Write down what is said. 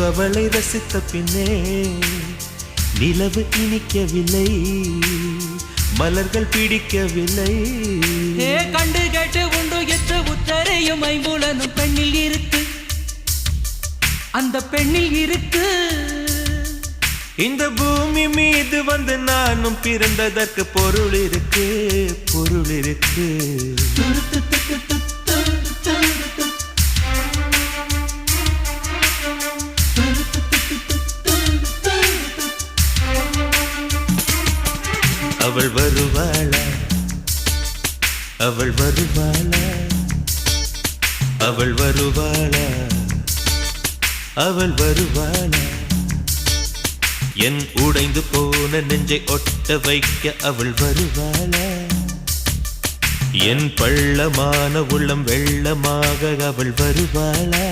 அவளை ரசித்த பின்னே நிலவு இனிக்கவில்லை, மலர்கள் பிடிக்கவில்லை. கண்டு கேட்டு உண்டு எற்று உத்தரையும் ஐம்புலனும் பெண்ணில் இருக்கு, அந்த பெண்ணில் இருக்கு. இந்த பூமி மீது வந்து நானும் பிறந்ததற்கு பொருள் இருக்கு, பொருள் இருக்கு. அவள் வருவாளா, அவள் வருவாளா, அவள் வருவாளா, அவள் வருவாளா. என் உடைந்து போன நெஞ்சை ஒட்ட வைக்க அவள் வருவாளா, என் பள்ளமான உள்ளம் வெள்ளமாக அவள் வருவாளா.